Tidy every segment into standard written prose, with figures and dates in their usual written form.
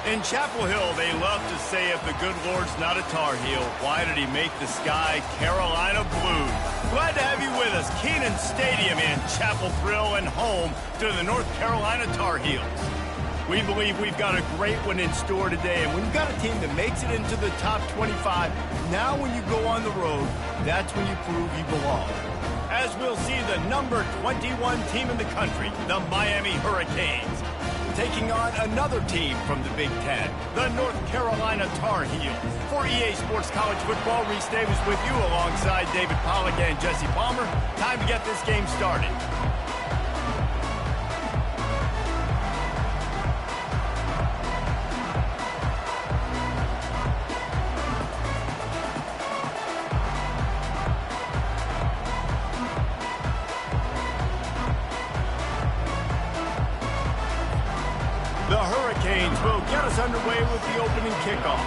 In Chapel Hill, they love to say if the good Lord's not a Tar Heel, why did he make the sky Carolina blue? Glad to have you with us. Kenan Stadium in Chapel Thrill and home to the North Carolina Tar Heels. We believe we've got a great one in store today, and when you've got a team that makes it into the top 25, now when you go on the road, that's when you prove you belong. As we'll see the number 21 team in the country, the Miami Hurricanes, taking on another team from the Big Ten, the North Carolina Tar Heels. For EA Sports College Football, Reese Davis with you alongside David Pollack and Jesse Palmer. Time to get this game started. The Hurricanes will get us underway with the opening kickoff.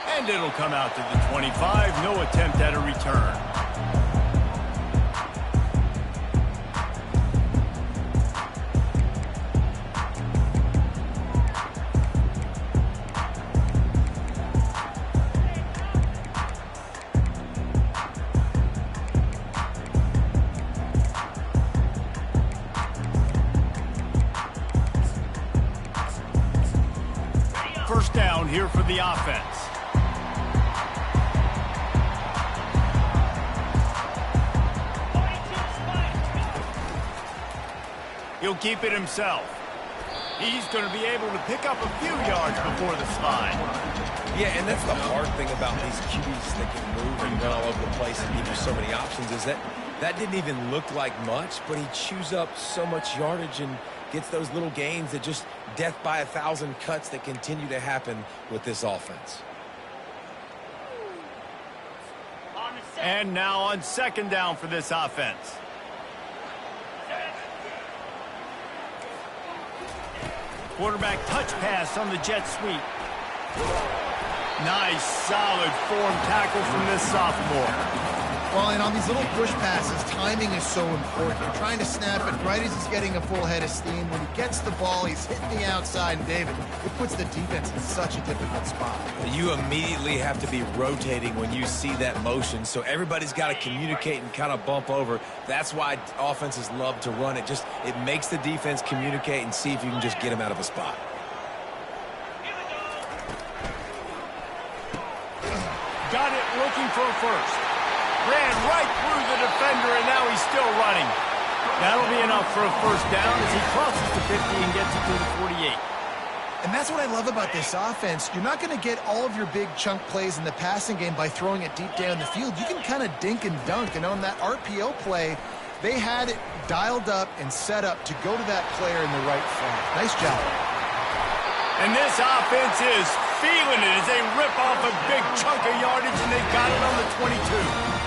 And it'll come out to the 25. No attempt at a return. First down here for the offense. He'll keep it himself. He's going to be able to pick up a few yards before the slide. Yeah, and that's the hard thing about these QBs that can move and run all over the place and give you so many options is that didn't even look like much, but he chews up so much yardage and gets those little gains that just death by 1,000 cuts that continue to happen with this offense. And now on second down for this offense. Quarterback touch pass on the jet sweep. Nice, solid form tackle from this sophomore. Well, and on these little push passes, timing is so important. You're trying to snap it right as he's getting a full head of steam. When he gets the ball, he's hitting the outside. And David, it puts the defense in such a difficult spot. You immediately have to be rotating when you see that motion, so everybody's got to communicate and kind of bump over. That's why offenses love to run it. It makes the defense communicate and see if you can just get him out of a spot. Got it, looking for a first. Ran right through the defender, and now he's still running. That'll be enough for a first down as he crosses the 50 and gets it to the 48. And that's what I love about this offense. You're not going to get all of your big chunk plays in the passing game by throwing it deep down the field. You can kind of dink and dunk, and on that RPO play, they had it dialed up and set up to go to that player in the right flank. Nice job. And this offense is feeling it as they rip off a big chunk of yardage, and they've got it on the 22.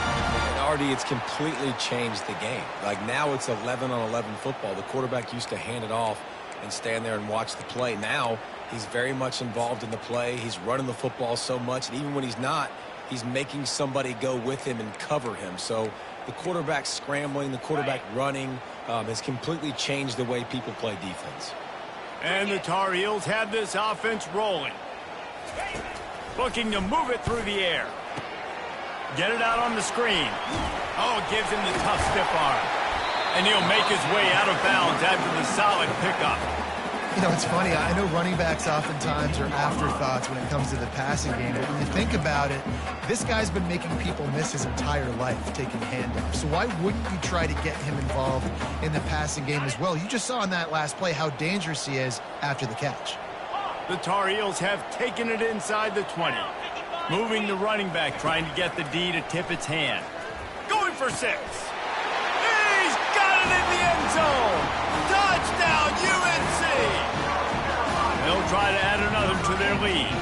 Artie, it's completely changed the game. Like now it's 11-on-11 football. The quarterback used to hand it off and stand there and watch the play. Now he's very much involved in the play. He's running the football so much, and even when he's not, he's making somebody go with him and cover him. So the quarterback scrambling, the quarterback running has completely changed the way people play defense. And the Tar Heels have this offense rolling. Looking to move it through the air. Get it out on the screen. Oh, it gives him the tough stiff arm. And he'll make his way out of bounds after the solid pickup. You know, it's funny. I know running backs oftentimes are afterthoughts when it comes to the passing game. But when you think about it, this guy's been making people miss his entire life taking handoffs. So why wouldn't you try to get him involved in the passing game as well? You just saw in that last play how dangerous he is after the catch. The Tar Heels have taken it inside the 20. Moving the running back, trying to get the D to tip its hand. Going for 6. He's got it in the end zone. Touchdown, UNC. They'll try to add another to their lead.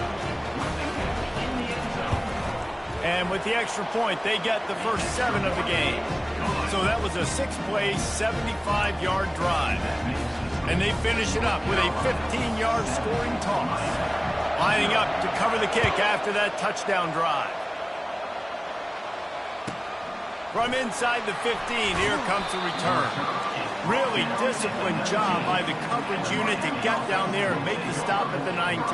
And with the extra point, they get the first 7 of the game. So that was a 6-play, 75-yard drive. And they finish it up with a 15-yard scoring toss. Lining up to cover the kick after that touchdown drive. From inside the 15, here comes the return. Really disciplined job by the coverage unit to get down there and make the stop at the 19.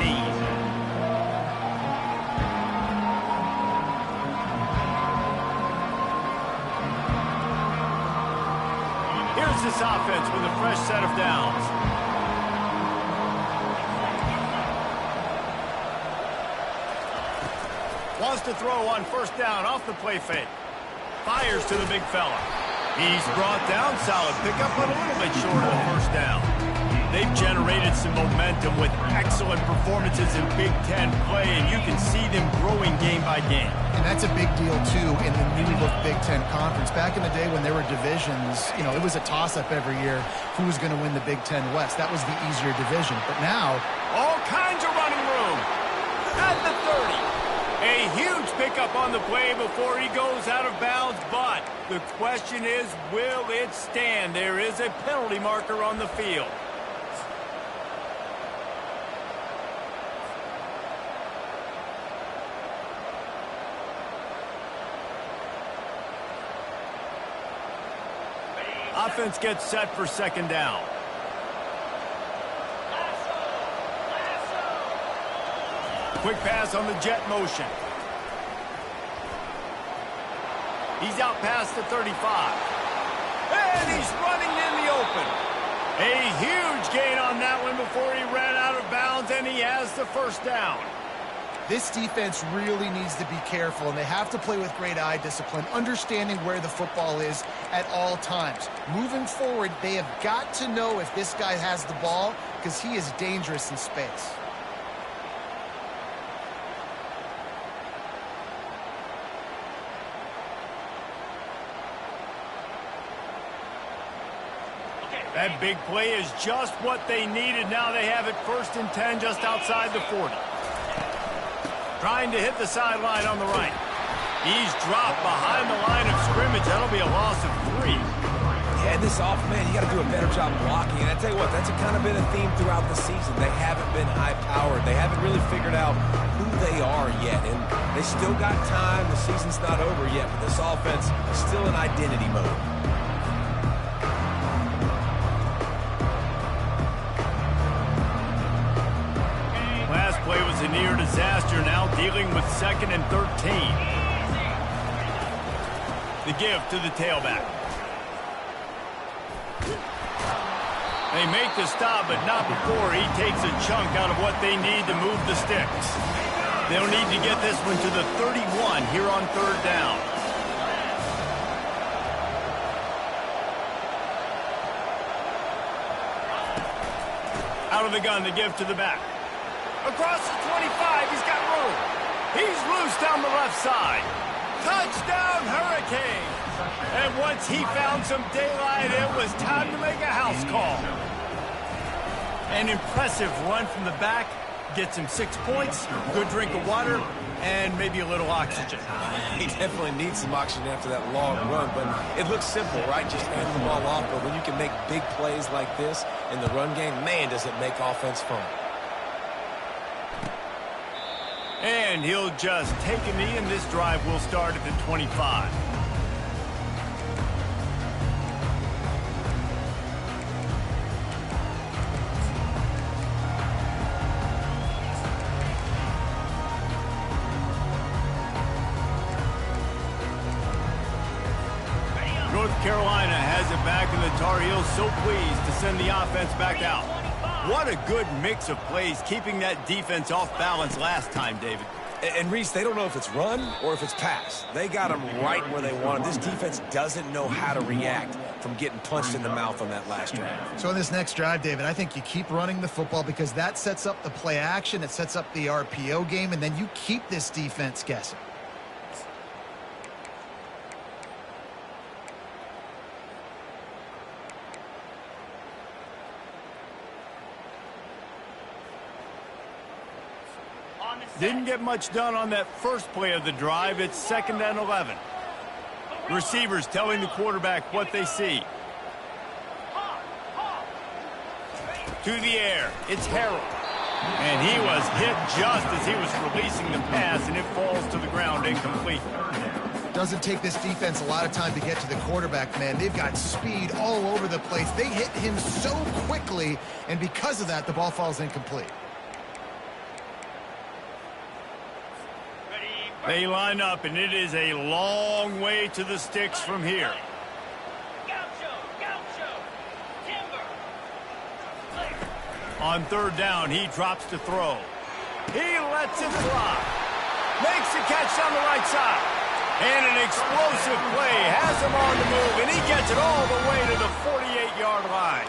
Here's this offense with a fresh set of downs. Wants to throw on first down off the play fake. Fires to the big fella. He's brought down. Solid pickup, but a little bit short of the first down. They've generated some momentum with excellent performances in Big Ten play, and you can see them growing game by game. And that's a big deal, too, in the new-look Big Ten Conference. Back in the day when there were divisions, you know, it was a toss-up every year who was going to win the Big Ten West. That was the easier division. But now, all kinds of running room. At the 30. A huge pickup on the play before he goes out of bounds, but the question is, will it stand? There is a penalty marker on the field. Offense gets set for second down. Quick pass on the jet motion. He's out past the 35. And he's running in the open. A huge gain on that one before he ran out of bounds, and he has the first down. This defense really needs to be careful, and they have to play with great eye discipline, understanding where the football is at all times. Moving forward, they have got to know if this guy has the ball, because he is dangerous in space. That big play is just what they needed. Now they have it 1st and 10 just outside the 40. Trying to hit the sideline on the right. He's dropped behind the line of scrimmage. That'll be a loss of 3. Yeah, this man, you got to do a better job blocking. And I tell you what, that's kind of been a theme throughout the season. They haven't been high-powered. They haven't really figured out who they are yet. And they still got time. The season's not over yet, but this offense is still in identity mode. Play was a near disaster, now dealing with 2nd and 13. The give to the tailback. They make the stop, but not before he takes a chunk out of what they need to move the sticks. They'll need to get this one to the 31 here on 3rd down. Out of the gun, the give to the back. Across the 25, he's got room. He's loose down the left side. Touchdown, Hurricane. And once he found some daylight, it was time to make a house call. An impressive run from the back. Gets him 6 points, good drink of water, and maybe a little oxygen. He definitely needs some oxygen after that long run, but it looks simple, right? Just hand the ball off, but when you can make big plays like this in the run game, man, does it make offense fun. And he'll just take a knee, and this drive will start at the 25. North Carolina has it back, and the Tar Heels so pleased to send the offense back out. What a good mix of plays, keeping that defense off balance last time, David. And Reese, they don't know if it's run or if it's pass. They got them right where they want them. This defense doesn't know how to react from getting punched in the mouth on that last drive. So in this next drive, David, I think you keep running the football because that sets up the play action, it sets up the RPO game, and then you keep this defense guessing. Didn't get much done on that first play of the drive. It's 2nd and 11. Receivers telling the quarterback what they see. To the air, it's Harrell. And he was hit just as he was releasing the pass, and it falls to the ground incomplete. Doesn't take this defense a lot of time to get to the quarterback, man. They've got speed all over the place. They hit him so quickly, and because of that, the ball falls incomplete. They line up, and it is a long way to the sticks from here. On third down, he drops to throw. He lets it fly. Makes the catch down the right side. And an explosive play has him on the move, and he gets it all the way to the 48-yard line.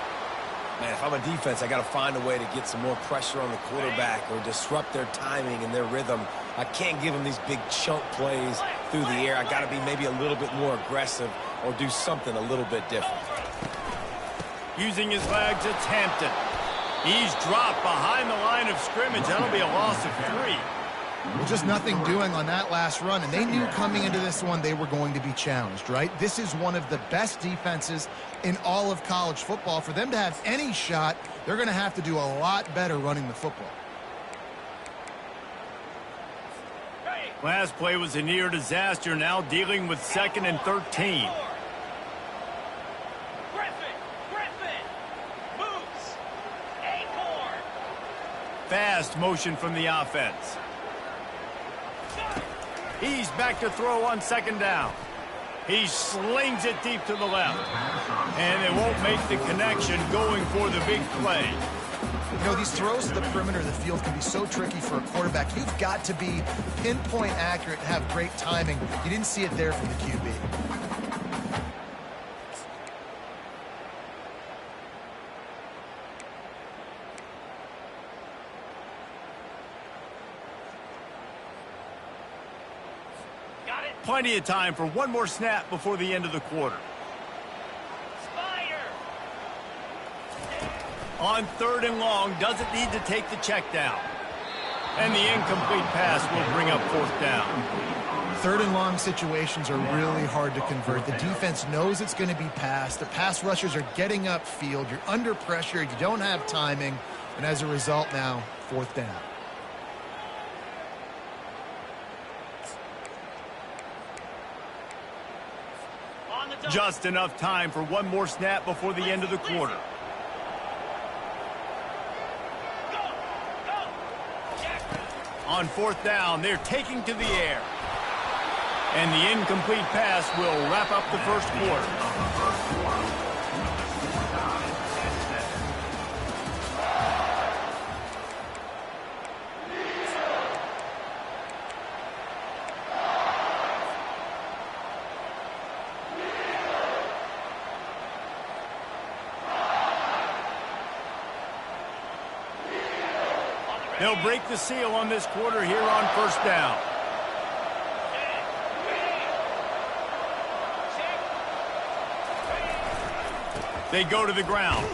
Man, if I'm a defense, I got to find a way to get some more pressure on the quarterback or disrupt their timing and their rhythm. I can't give them these big chunk plays through the air. I got to be maybe a little bit more aggressive or do something a little bit different. Using his legs, it's Hampton. He's dropped behind the line of scrimmage. That'll be a loss of 3. Well, just nothing doing on that last run, and they knew coming into this one they were going to be challenged, right? This is one of the best defenses in all of college football. For them to have any shot, they're going to have to do a lot better running the football. Last play was a near disaster, now dealing with 2nd and 13. Fast motion from the offense. He's back to throw on 2nd down. He slings it deep to the left. And they won't make the connection going for the big play. You know, these throws to the perimeter of the field can be so tricky for a quarterback. You've got to be pinpoint accurate and have great timing. You didn't see it there from the QB. Plenty of time for one more snap before the end of the quarter. On 3rd and long, doesn't need to take the check down. And the incomplete pass will bring up 4th down. 3rd and long situations are really hard to convert. The defense knows it's going to be passed. The pass rushers are getting upfield. You're under pressure. You don't have timing. And as a result now, 4th down. Just enough time for one more snap before the end of the quarter. On 4th down, they're taking to the air. And the incomplete pass will wrap up the first quarter. They'll break the seal on this quarter here on 1st down. They go to the ground.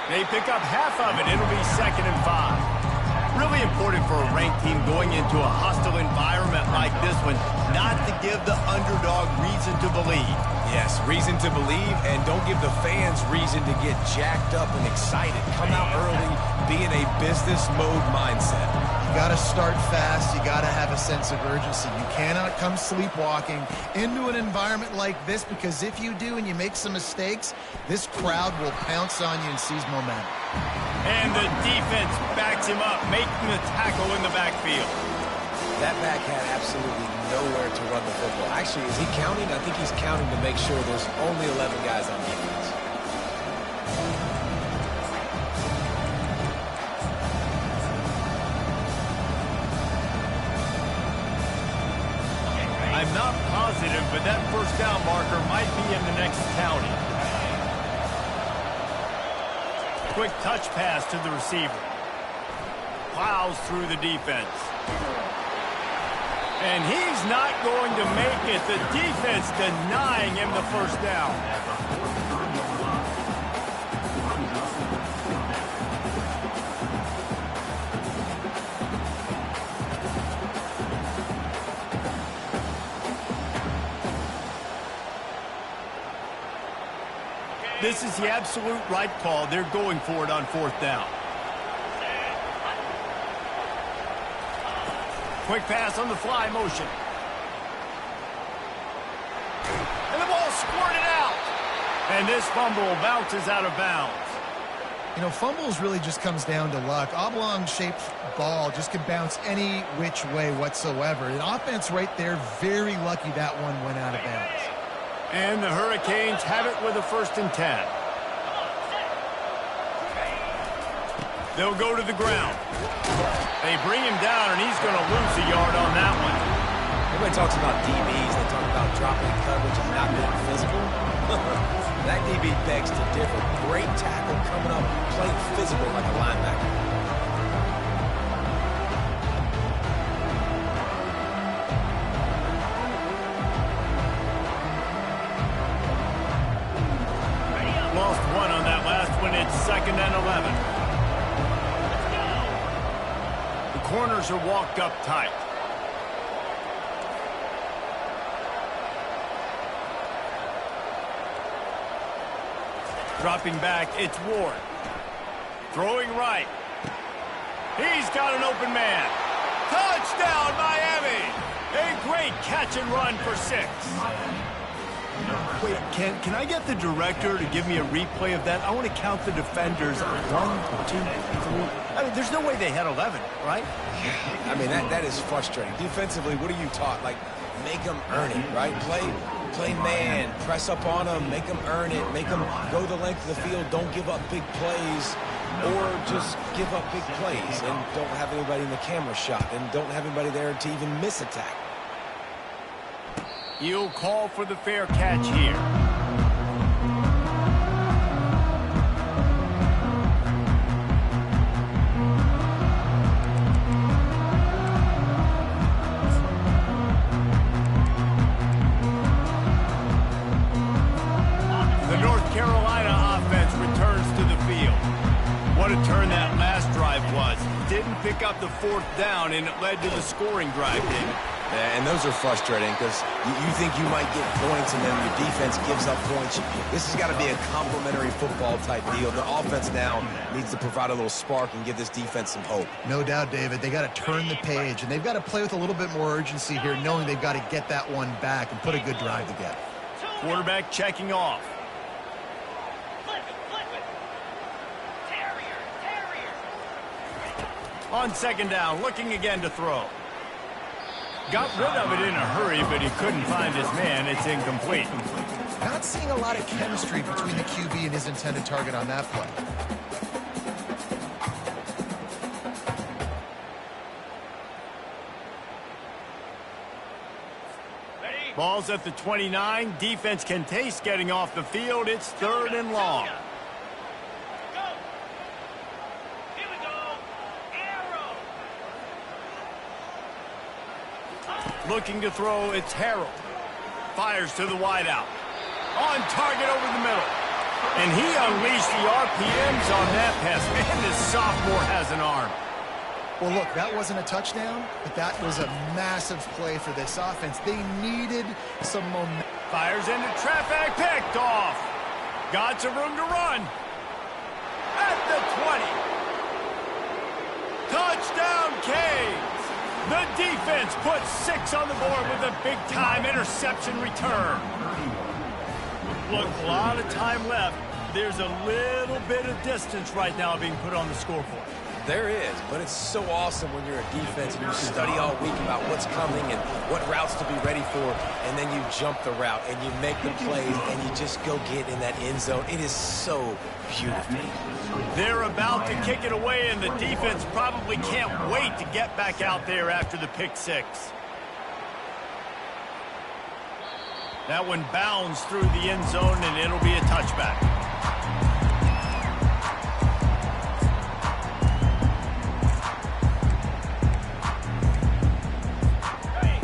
They pick up half of it. It'll be 2nd and 5. Really important for a ranked team going into a hostile environment like this one, not to give the underdog reason to believe. Yes, reason to believe, and don't give the fans reason to get jacked up and excited. Come out early, be in a business mode mindset. You got to start fast. You got to have a sense of urgency. You cannot come sleepwalking into an environment like this, because if you do and you make some mistakes, this crowd will pounce on you and seize momentum. And the defense backs him up, making the tackle in the backfield. That back had absolutely nowhere to run the football. Actually, is he counting? I think he's counting to make sure there's only 11 guys on defense. I'm not positive, but that 1st down marker might be in the next county. Quick touch pass to the receiver. Plows through the defense. And he's not going to make it. The defense denying him the 1st down. This is the absolute right call. They're going for it on 4th down. Quick pass on the fly motion. squirted out. And this fumble bounces out of bounds. You know, fumbles really just comes down to luck. Oblong-shaped ball just can bounce any which way whatsoever. An offense right there, very lucky that one went out of bounds. And the Hurricanes have it with a 1st and 10. They'll go to the ground. They bring him down, and he's going to lose a yard on that one. Everybody talks about DBs. They talk about dropping coverage and not being physical. That DB begs to differ. Great tackle coming up, playing physical like a linebacker. Lost one on that last one. It's 2nd and 11. The corners are walked up tight. Dropping back, it's Ward. Throwing right. He's got an open man. Touchdown, Miami! A great catch and run for 6. Wait, can I get the director to give me a replay of that? I want to count the defenders. 1, 2, 3. I mean, there's no way they had 11, right? I mean, that is frustrating. Defensively, what are you taught? Like, make them earn it, right? Play man, press up on them, make them earn it, make them go the length of the field, don't give up big plays, or just give up big plays and don't have anybody in the camera shot and don't have anybody there to even miss a tackle. You'll call for the fair catch here. What a turn that last drive was. Didn't pick up the 4th down, and it led to the scoring drive, David. Yeah, and those are frustrating because you think you might get points, and then your defense gives up points. This has got to be a complementary football type deal. The offense now needs to provide a little spark and give this defense some hope. No doubt, David. They got to turn the page, and they've got to play with a little bit more urgency here, knowing they've got to get that one back and put a good drive together. Quarterback checking off. On 2nd down, looking again to throw. Got rid of it in a hurry, but he couldn't find his man. It's incomplete. Not seeing a lot of chemistry between the QB and his intended target on that play. Ball's at the 29. Defense can taste getting off the field. It's 3rd and long. Looking to throw, it's Harold. Fires to the wideout. On target over the middle. And he unleashed the RPMs on that pass. Man, this sophomore has an arm. Well, look, that wasn't a touchdown, but that was a massive play for this offense. They needed some momentum. Fires into traffic, picked off. Got some room to run. At the 20. Touchdown, Canes. The defense puts 6 on the board with a big-time interception return. Look, a lot of time left. There's a little bit of distance right now being put on the scoreboard. There is, but it's so awesome when you're a defense and you study all week about what's coming and what routes to be ready for, and then you jump the route and you make the plays and you just go get in that end zone. It is so beautiful. They're about to kick it away, and the defense probably can't wait to get back out there after the pick 6. That one bounds through the end zone, and it'll be a touchback.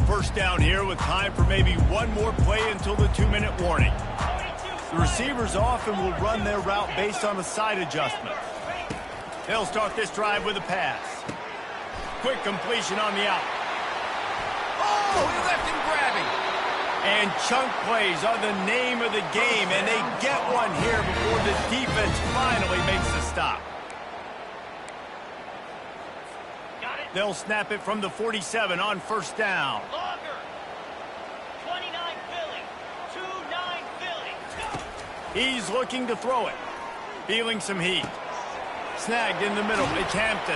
First down here with time for maybe one more play until the 2-minute warning. The receivers often will run their route based on a side adjustment. They'll start this drive with a pass. Quick completion on the out. Oh, he left him grabbing. And chunk plays are the name of the game, and they get one here before the defense finally makes the stop. They'll snap it from the 47 on first down. Longer. 29 Philly. 2-9 Philly. He's looking to throw it. Feeling some heat. Snagged in the middle. It's Hampton.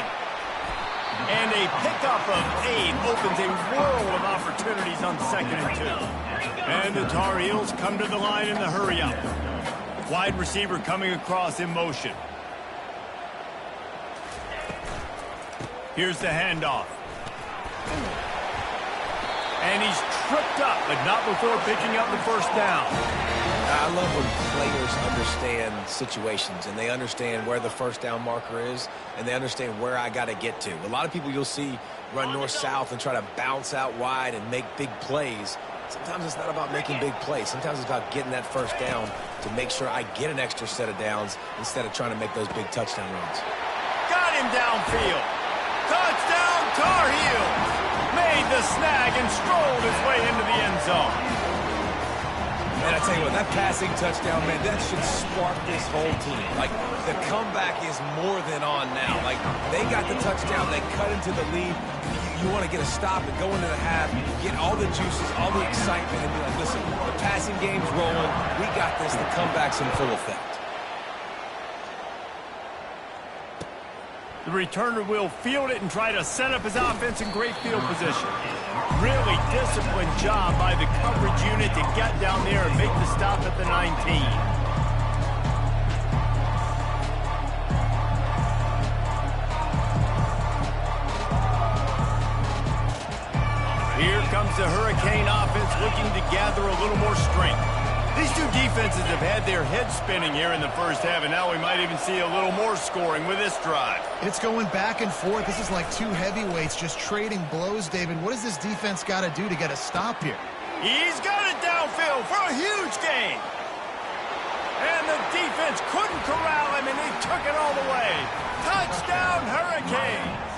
And a pickup of 8 opens a world of opportunities on 2nd and 2. And the Tar Heels come to the line in the hurry-up. Wide receiver coming across in motion. Here's the handoff. And he's tripped up, but not before picking up the first down. I love when players understand situations and they understand where the first down marker is and they understand where I got to get to. A lot of people you'll see run north-south and try to bounce out wide and make big plays. Sometimes it's not about making big plays. Sometimes it's about getting that first down to make sure I get an extra set of downs instead of trying to make those big touchdown runs. Got him downfield. Touchdown Tar Heels. Made the snag and strolled his way into the end zone. Man, I tell you what, that passing touchdown, man, that should spark this whole team. Like, the comeback is more than on now. Like, they got the touchdown. They cut into the lead. You want to get a stop and go into the half, get all the juices, all the excitement, and be like, listen, the passing game's rolling. We got this. The comeback's in full effect. The returner will field it and try to set up his offense in great field position. Really disciplined job by the coverage unit to get down there and make the stop at the 19. Here comes the Hurricane offense looking to gather a little more strength. These two defenses have had their heads spinning here in the first half, and now we might even see a little more scoring with this drive. It's going back and forth. This is like two heavyweights just trading blows, David. What does this defense got to do to get a stop here? He's got it downfield for a huge gain. And the defense couldn't corral him, and he took it all the way. Touchdown, Hurricanes.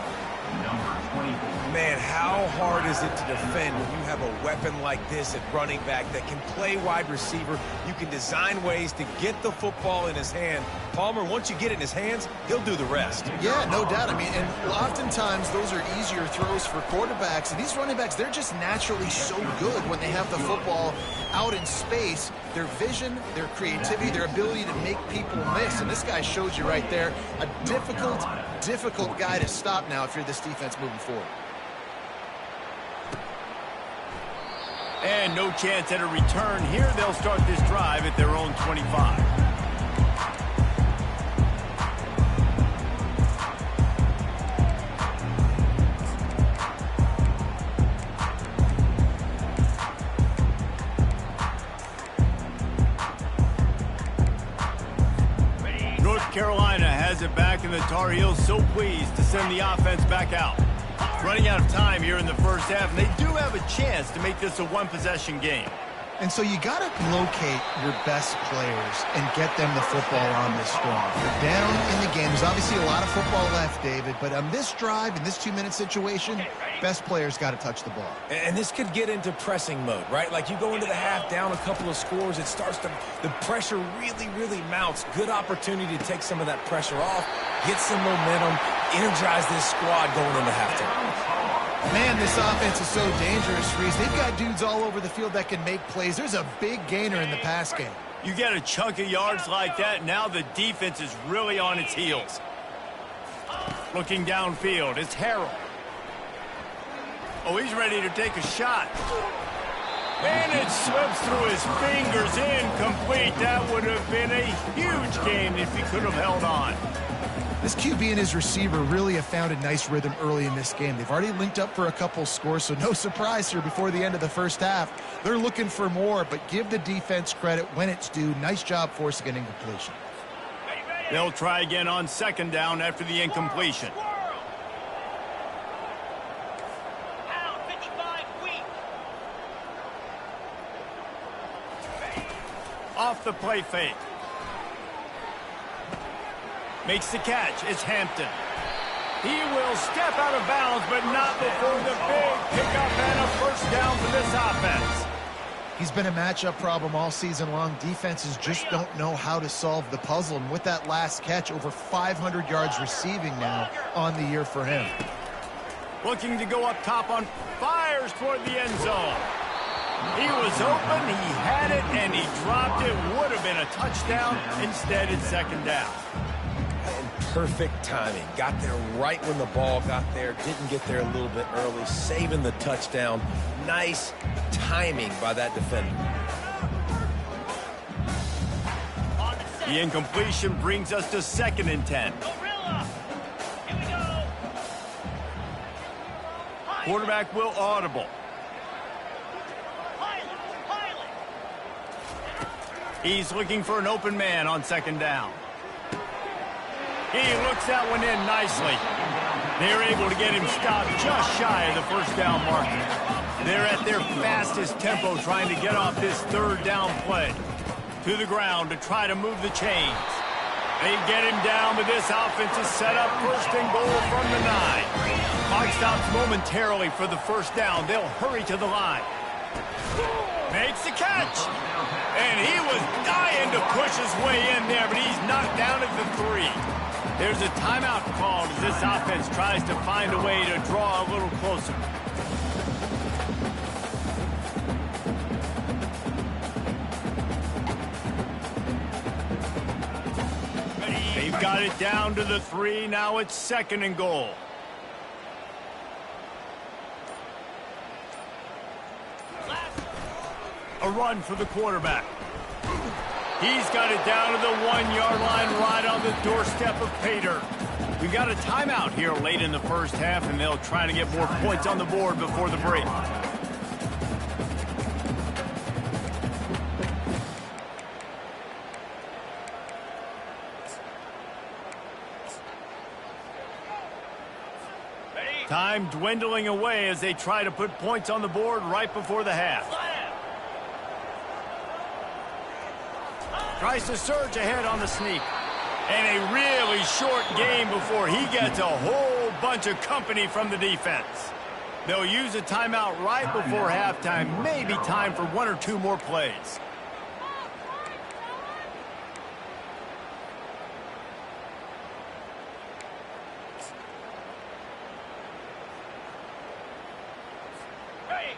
Man, how hard is it to defend when you have a weapon like this at running back that can play wide receiver? You can design ways to get the football in his hand. Palmer, once you get it in his hands, he'll do the rest. Yeah, no doubt. I mean, and oftentimes those are easier throws for quarterbacks. And these running backs, they're just naturally so good when they have the football out in space. Their vision, their creativity, their ability to make people miss. And this guy shows you right there a difficult guy to stop now if you're this defense moving forward. And no chance at a return here. They'll start this drive at their own 25. North Carolina has it back, and the Tar Heels so pleased to send the offense back out. Running out of time here in the first half, and they do have a chance to make this a one-possession game. And so you got to locate your best players and get them the football on this drive. They're down in the game. There's obviously a lot of football left, David, but on this drive, in this 2-minute situation, best players got to touch the ball. And this could get into pressing mode, right? Like you go into the half down a couple of scores, it starts to, the pressure really mounts. Good opportunity to take some of that pressure off, get some momentum, energize this squad going into halftime. Man, this offense is so dangerous, Reese. They've got dudes all over the field that can make plays. There's a big gainer in the pass game. You get a chunk of yards like that, now the defense is really on its heels. Looking downfield, it's Harrell. Oh, he's ready to take a shot. And it slips through his fingers, incomplete. That would have been a huge gain if he could have held on. This QB and his receiver really have found a nice rhythm early in this game. They've already linked up for a couple scores, so no surprise here before the end of the first half. They're looking for more, but give the defense credit when it's due. Nice job forcing an incompletion. They'll try again on second down after the incompletion. Off the play fake. Makes the catch. It's Hampton. He will step out of bounds, but not before the big pickup and a first down for this offense. He's been a matchup problem all season long. Defenses just don't know how to solve the puzzle. And with that last catch, over 500 yards receiving now on the year for him. Looking to go up top on fires toward the end zone. He was open, he had it, and he dropped it. Would have been a touchdown. Instead, it's second down. Perfect timing. Got there right when the ball got there. Didn't get there a little bit early. Saving the touchdown. Nice timing by that defender. The incompletion brings us to 2nd and 10. Quarterback will audible. He's looking for an open man on 2nd down. He looks that one in nicely. They're able to get him stopped just shy of the first down marker. They're at their fastest tempo trying to get off this 3rd down play. To the ground to try to move the chains. They get him down, but this offense is set up 1st and goal from the 9. Clock stops momentarily for the 1st down. They'll hurry to the line. Makes the catch. And he was dying to push his way in there, but he's knocked down at the 3. There's a timeout called as this offense tries to find a way to draw a little closer. They've got it down to the 3. Now it's 2nd and goal. A run for the quarterback. He's got it down to the 1-yard line right on the doorstep of Pater. We've got a timeout here late in the first half, and they'll try to get more points on the board before the break. Time dwindling away as they try to put points on the board right before the half. Tries to surge ahead on the sneak. And a really short game before he gets a whole bunch of company from the defense. They'll use a timeout right before halftime. Maybe time for 1 or 2 more plays.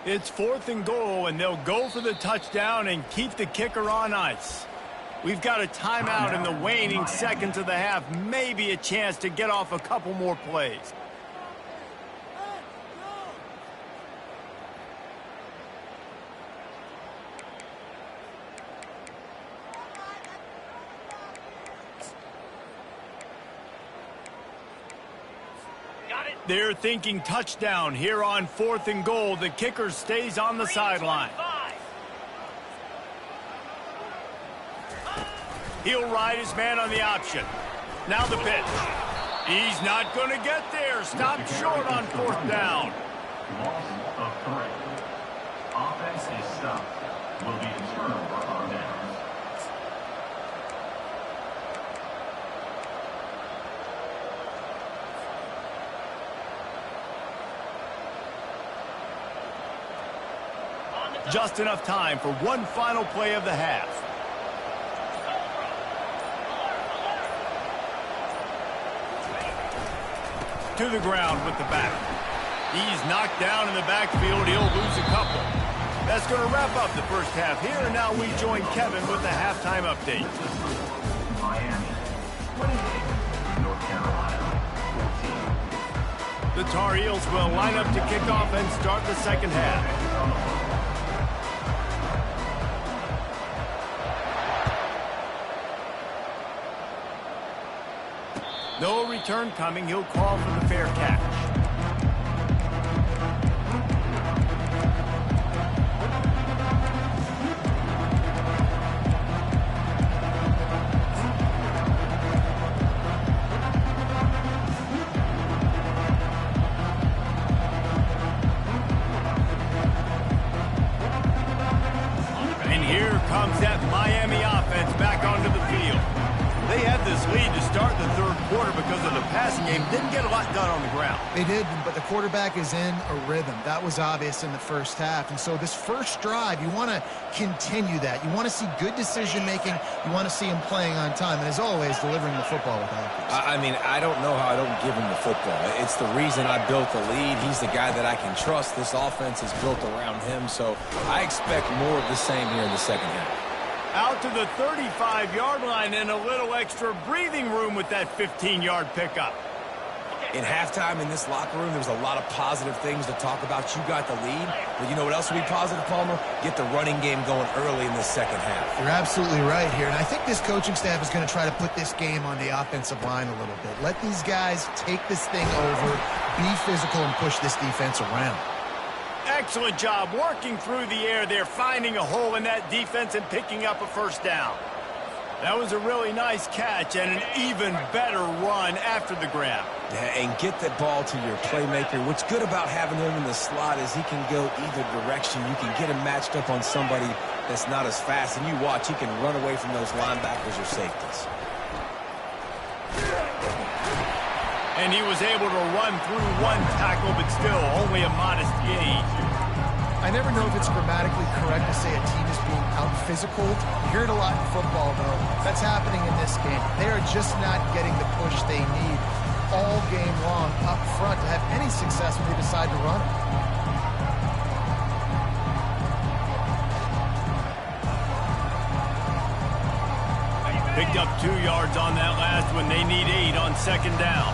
It's 4th and goal, and they'll go for the touchdown and keep the kicker on ice. We've got a timeout in the waning seconds of the half. Maybe a chance to get off a couple more plays. They're thinking touchdown here on 4th and goal. The kicker stays on the sideline. He'll ride his man on the option. Now the pitch. He's not going to get there. Stopped short on 4th down. Loss of 3. Offense is stopped. Will be returned on downs. Just enough time for one final play of the half. To the ground with the back. He's knocked down in the backfield. He'll lose a couple. That's going to wrap up the first half here. And now we join Kevin with the halftime update. Miami, 28. North Carolina, 14. The Tar Heels will line up to kick off and start the second half. No return coming. He'll call for the fair catch. And here comes that Miami offense back onto the field. They had this lead to start the third quarter because of the passing game. Didn't get a lot done on the ground. They did, but the quarterback is in a rhythm. That was obvious in the first half. And so this first drive, you want to continue that. You want to see good decision-making. You want to see him playing on time. And as always, delivering the football with accuracy. I mean, I don't know how I don't give him the football. It's the reason I built the lead. He's the guy that I can trust. This offense is built around him. So I expect more of the same here in the second half. Out to the 35-yard line and a little extra breathing room with that 15-yard pickup. In halftime in this locker room, there was a lot of positive things to talk about. You got the lead, but you know what else will be positive, Palmer? Get the running game going early in the second half. You're absolutely right here, and I think this coaching staff is going to try to put this game on the offensive line a little bit. Let these guys take this thing over, be physical, and push this defense around. Excellent job working through the air there, finding a hole in that defense and picking up a first down. That was a really nice catch and an even better run after the grab. Yeah, and get that ball to your playmaker. What's good about having him in the slot is he can go either direction. You can get him matched up on somebody that's not as fast, and you watch, he can run away from those linebackers or safeties. And he was able to run through one tackle, but still only a modest gain. I never know if it's grammatically correct to say a team is being out-physical. You hear it a lot in football, though. That's happening in this game. They are just not getting the push they need all game long up front to have any success when they decide to run it. Picked up 2 yards on that last one. They need 8 on second down.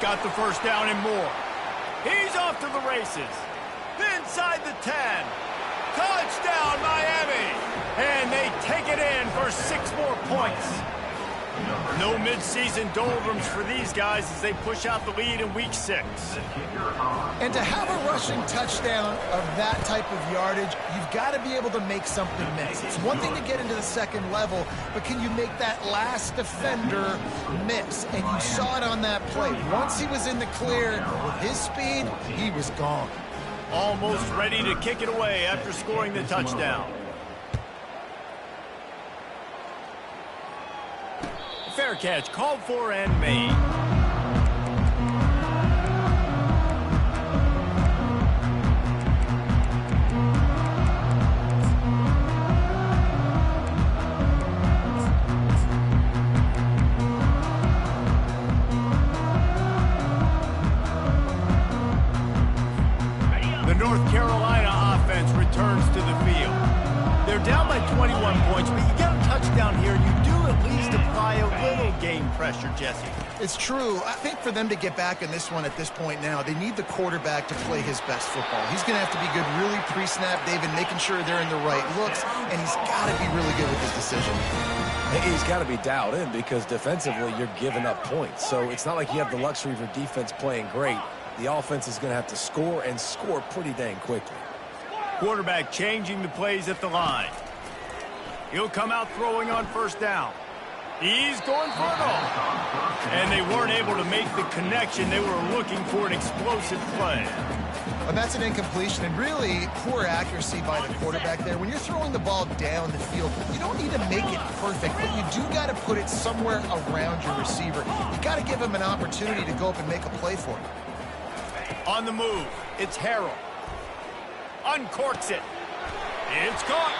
Got the first down and more. He's off to the races. Inside the 10. Touchdown, Miami. And they take it in for 6 more points. No midseason doldrums for these guys as they push out the lead in week 6. And to have a rushing touchdown of that type of yardage, you've got to be able to make something miss. It's one thing to get into the second level, but can you make that last defender miss? And you saw it on that play. Once he was in the clear with his speed, he was gone. Almost ready to kick it away after scoring the touchdown. Fair catch called for and made. The North Carolina offense returns to the field. They're down by 21 points, but you get a touchdown here, you do at least apply a little game pressure, Jesse. It's true. I think for them to get back in this one at this point now, they need the quarterback to play his best football. He's going to have to be good really pre-snap, David, making sure they're in the right looks, and he's got to be really good with his decision. He's got to be dialed in because defensively you're giving up points. So it's not like you have the luxury of your defense playing great. The offense is going to have to score and score pretty dang quickly. Quarterback changing the plays at the line. He'll come out throwing on first down. He's going for it all. And they weren't able to make the connection. They were looking for an explosive play. And that's an incompletion and really poor accuracy by the quarterback there. When you're throwing the ball down the field, you don't need to make it perfect, but you do got to put it somewhere around your receiver. You got to give him an opportunity to go up and make a play for him. On the move, it's Harrell. Uncorks it. It's caught.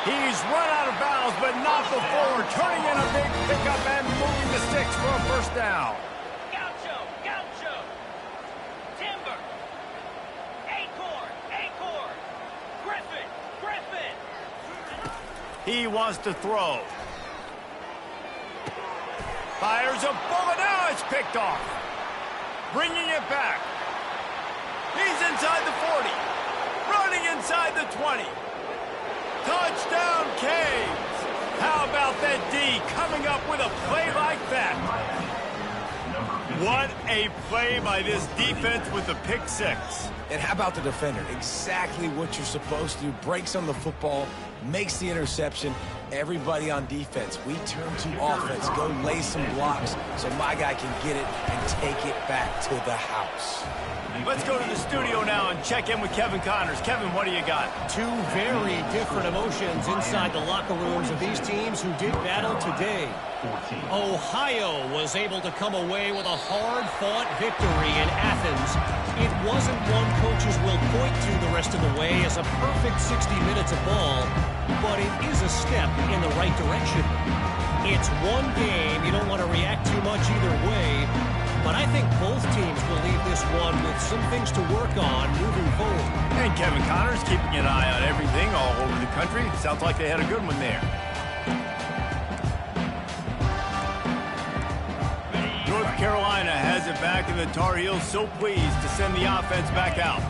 He's run out of bounds, but not before turning in a big pickup and moving the sticks for a first down. Gaucho. Timber. Acorn. Griffin. He wants to throw. Fires a bullet. Now it's picked off. Bringing it back. He's inside the 40. Running inside the 20. Touchdown, Canes. How about that D coming up with a play like that? What a play by this defense with the pick six. And how about the defender? Exactly what you're supposed to do. Breaks on the football, makes the interception. Everybody on defense, we turn to offense. Go lay some blocks so my guy can get it and take it back to the house. Let's go to the studio now and check in with Kevin Connors. Kevin, what do you got? Two very different emotions inside the locker rooms of these teams who did battle today. Ohio was able to come away with a hard-fought victory in Athens. It wasn't one coaches will point to the rest of the way as a perfect 60 minutes of ball, but it is a step in the right direction. It's one game. You don't want to react too much either way, but I think both teams will leave this one with some things to work on moving forward. And Kevin Connors keeping an eye on everything all over the country. Sounds like they had a good one there. North Carolina has it back, and the Tar Heels so pleased to send the offense back out.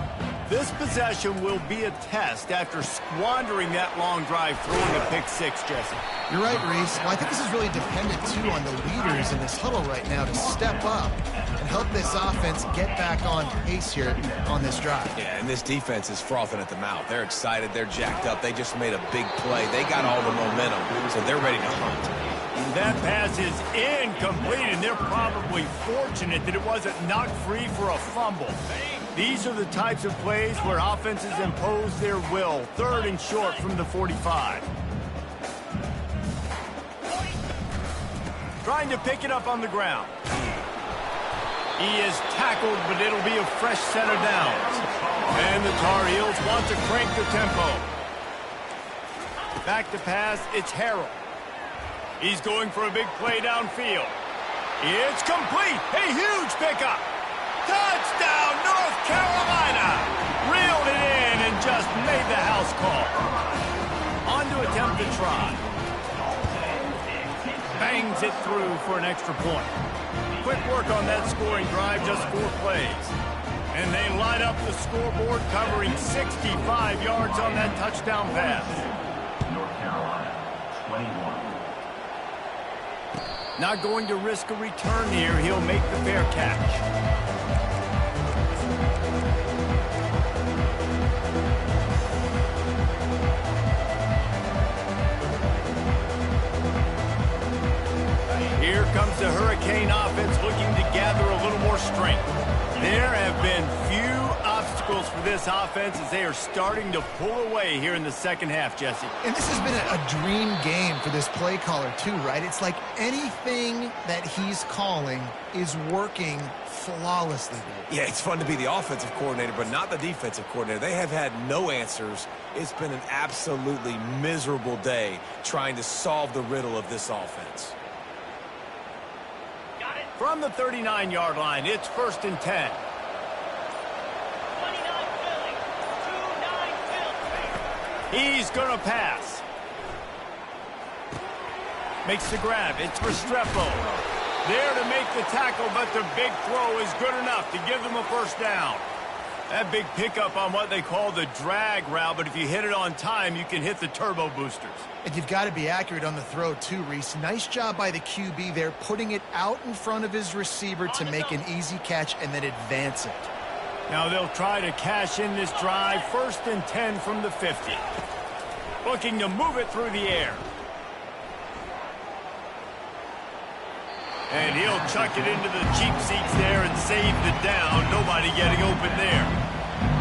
This possession will be a test after squandering that long drive throwing a pick six, Jesse. You're right, Reese. Well, I think this is really dependent, too, on the leaders in this huddle right now to step up and help this offense get back on pace here on this drive. Yeah, and this defense is frothing at the mouth. They're excited. They're jacked up. They just made a big play. They got all the momentum, so they're ready to hunt. That pass is incomplete, and they're probably fortunate that it wasn't knocked free for a fumble. These are the types of plays where offenses impose their will. 3rd and short from the 45. Trying to pick it up on the ground. He is tackled, but it'll be a fresh set of downs. And the Tar Heels want to crank the tempo. Back to pass, it's Harrell. He's going for a big play downfield. It's complete. A huge pickup. Touchdown, North Carolina. Reeled it in and just made the house call. On to attempt the try. Bangs it through for an extra point. Quick work on that scoring drive, just 4 plays. And they light up the scoreboard, covering 65 yards on that touchdown pass. North Carolina, 21. Not going to risk a return here. He'll make the fair catch. Here comes the Hurricane offense looking to gather a little more strength. There have been few obstacles for this offense as they are starting to pull away here in the second half, Jesse. And this has been a dream game for this play caller, too, right? It's like anything that he's calling is working flawlessly. Yeah, it's fun to be the offensive coordinator, but not the defensive coordinator. They have had no answers. It's been an absolutely miserable day trying to solve the riddle of this offense. From the 39-yard line, it's 1st and 10. 29 Philly. 2-9 Philly. He's going to pass. Makes the grab. It's Restrepo. There to make the tackle, but the big throw is good enough to give them a first down. That big pickup on what they call the drag route, but if you hit it on time, you can hit the turbo boosters. And you've got to be accurate on the throw, too, Reese. Nice job by the QB there, putting it out in front of his receiver to make an easy catch and then advance it. Now they'll try to cash in this drive. 1st and 10 from the 50. Looking to move it through the air. And he'll chuck it into the cheap seats there and save the down. Nobody getting open there.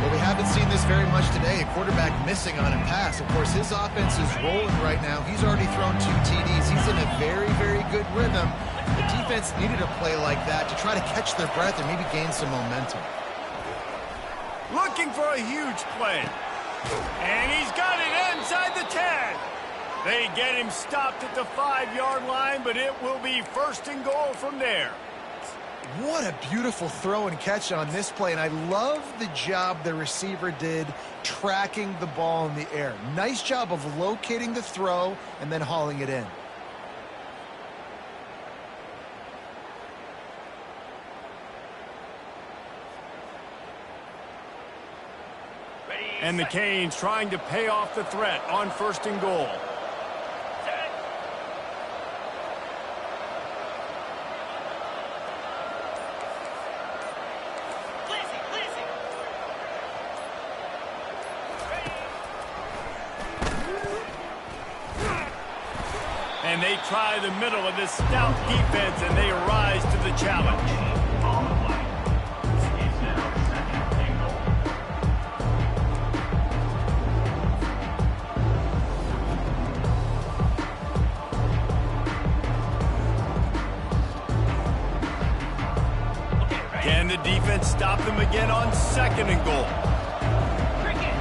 Well, we haven't seen this very much today. A quarterback missing on a pass. Of course, his offense is rolling right now. He's already thrown 2 TDs. He's in a very, very good rhythm. The defense needed a play like that to try to catch their breath and maybe gain some momentum. Looking for a huge play. And he's got it inside the 10. They get him stopped at the 5-yard line, but it will be 1st and goal from there. What a beautiful throw and catch on this play, and I love the job the receiver did tracking the ball in the air. Nice job of locating the throw and then hauling it in. And the Canes trying to pay off the threat on 1st and goal. And they try the middle of this stout defense, and they rise to the challenge. On the play. It's now 2nd and goal. Can the defense stop them again on 2nd and goal? Cricket.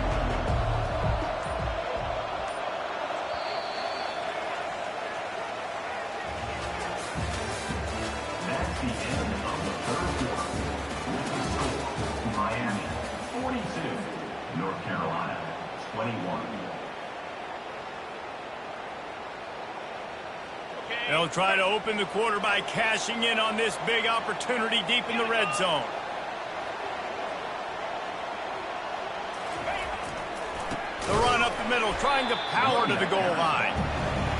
That's the end of the 3rd quarter. With the score, Miami 42, North Carolina 21. They'll try to open the quarter by cashing in on this big opportunity deep in the red zone. The run up the middle, trying to power to the goal line.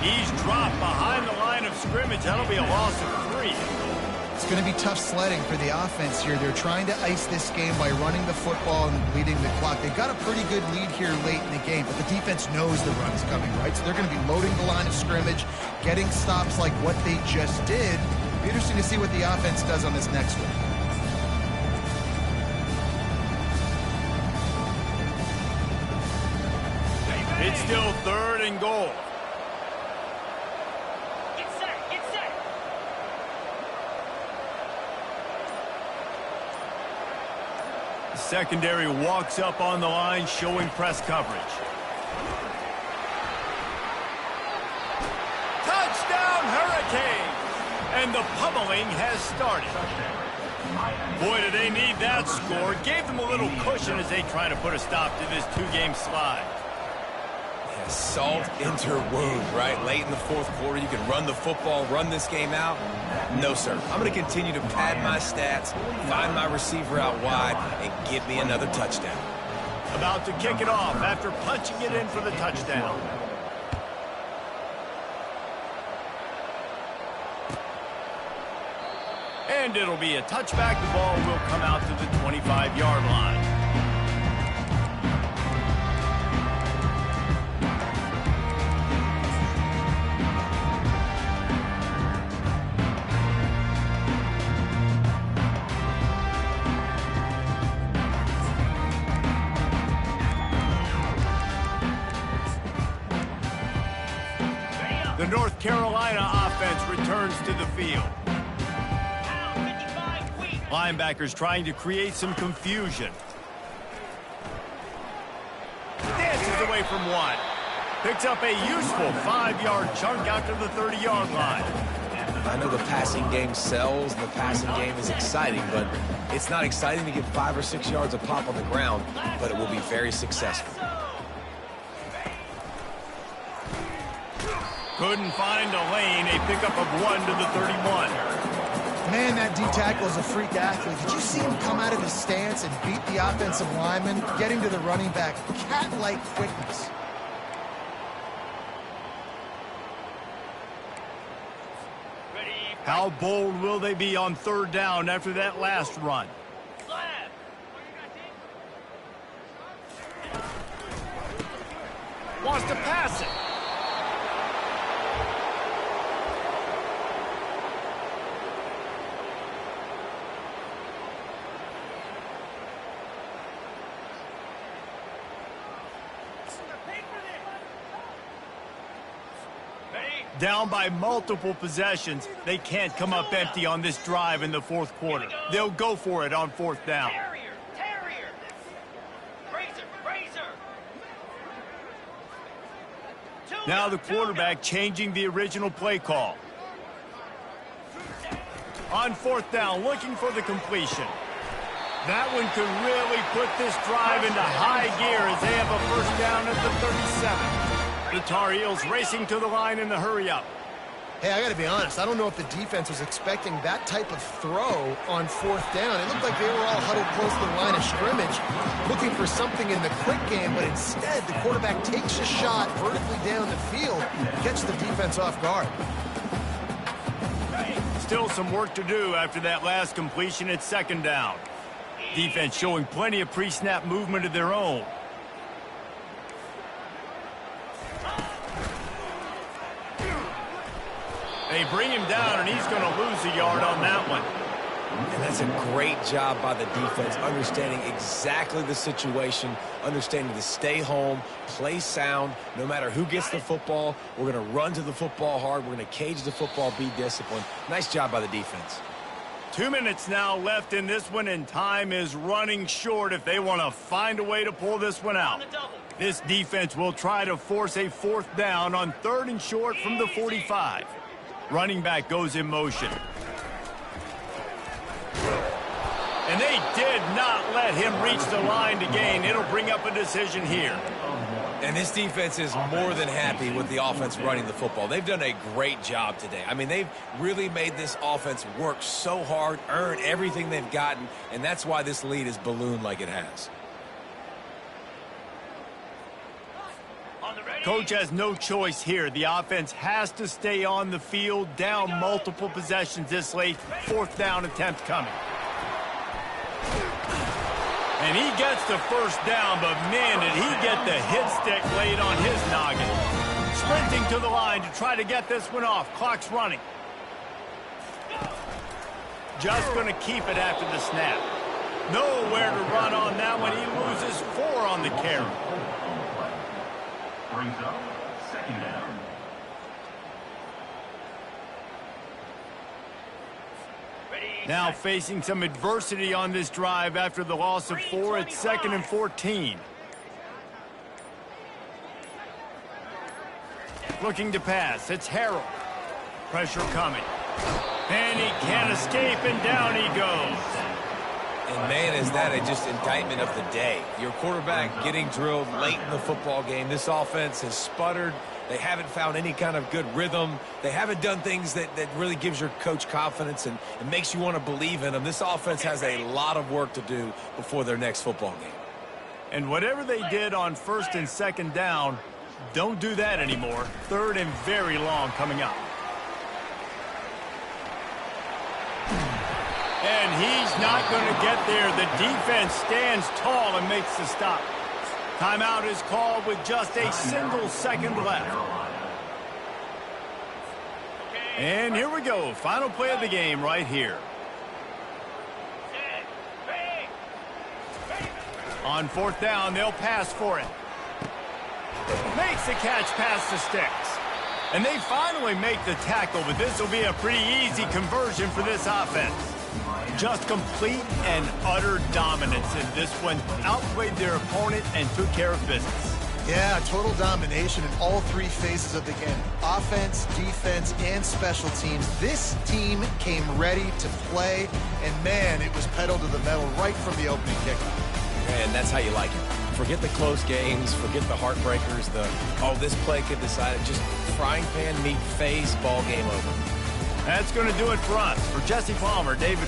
He's dropped behind the line of scrimmage. That'll be a loss of 3. It's going to be tough sledding for the offense here. They're trying to ice this game by running the football and bleeding the clock. They've got a pretty good lead here late in the game, but the defense knows the run is coming, right? So they're going to be loading the line of scrimmage, getting stops like what they just did. It'll be interesting to see what the offense does on this next one. It's still 3rd and goal. Get set. Get set. The secondary walks up on the line, showing press coverage. Touchdown, Hurricanes! And the pummeling has started. Boy, do they need that score. Gave them a little cushion as they try to put a stop to this 2-game slide. Yeah, salt into her wound, right? Late in the 4th quarter, you can run the football, run this game out. No, sir. I'm going to continue to pad my stats, find my receiver out wide, and give me another touchdown. About to kick it off after punching it in for the touchdown. And it'll be a touchback. The ball will come out to the 25-yard line. The North Carolina offense returns to the field. Linebackers trying to create some confusion. Dances away from one. Picks up a useful 5-yard chunk out to the 30-yard line. I know the passing game sells, and the passing game is exciting, but it's not exciting to get 5 or 6 yards of pop on the ground, but it will be very successful. Couldn't find a lane. A pickup of 1 to the 31. Man, that D-tackle is a freak athlete. Did you see him come out of his stance and beat the offensive lineman, getting to the running back? Cat-like quickness. How bold will they be on 3rd down after that last run? Wants to pass it. Down by multiple possessions. They can't come up empty on this drive in the 4th quarter. They'll go for it on 4th down. Terrier. Razor. Now the quarterback changing the original play call. On 4th down, looking for the completion. That one could really put this drive into high gear as they have a 1st down at the 37. The Tar Heels racing to the line in the hurry-up. Hey, I got to be honest. I don't know if the defense was expecting that type of throw on 4th down. It looked like they were all huddled close to the line of scrimmage, looking for something in the quick game, but instead the quarterback takes a shot vertically down the field and catches the defense off guard. Still some work to do after that last completion at 2nd down. Defense showing plenty of pre-snap movement of their own. They bring him down, and he's going to lose a yard on that one. And that's a great job by the defense, understanding exactly the situation, understanding to stay home, play sound. No matter who gets the football, we're going to run to the football hard. We're going to cage the football, be disciplined. Nice job by the defense. 2 minutes now left in this one, and time is running short if they want to find a way to pull this one out. This defense will try to force a 4th down on 3rd and short from the 45. Running back goes in motion. And they did not let him reach the line to gain. It'll bring up a decision here. And this defense is more than happy with the offense running the football. They've done a great job today. I mean, they've really made this offense work so hard, earn everything they've gotten, and that's why this lead is ballooned like it has. Coach has no choice here. The offense has to stay on the field, down multiple possessions this late. 4th down attempt coming. And he gets the 1st down, but man, did he get the hit stick laid on his noggin. Sprinting to the line to try to get this one off. Clock's running. Just going to keep it after the snap. Nowhere to run on that one. He loses 4 on the carry. Brings up 2nd down. Now facing some adversity on this drive after the loss of 4. It's 2nd and 14. Looking to pass. It's Harrell. Pressure coming. And he can't escape, and down he goes. And, man, is that just indictment of the day. Your quarterback getting drilled late in the football game. This offense has sputtered. They haven't found any kind of good rhythm. They haven't done things that really gives your coach confidence and makes you want to believe in them. This offense has a lot of work to do before their next football game. And whatever they did on 1st and 2nd down, don't do that anymore. 3rd and very long coming up. And he's not going to get there. The defense stands tall and makes the stop. Timeout is called with just a single second left. And here we go. Final play of the game right here. On 4th down, they'll pass for it. Makes the catch past the sticks. And they finally make the tackle, but this will be a pretty easy conversion for this offense. Just complete and utter dominance in this one. Outplayed their opponent and took care of business. Yeah, total domination in all 3 phases of the game. Offense, defense, and special teams. This team came ready to play, and man, it was pedal to the metal right from the opening kickoff. And that's how you like it. Forget the close games, forget the heartbreakers, this play could decide it. Just frying pan meet phase, ball game over. That's going to do it for us. For Jesse Palmer, David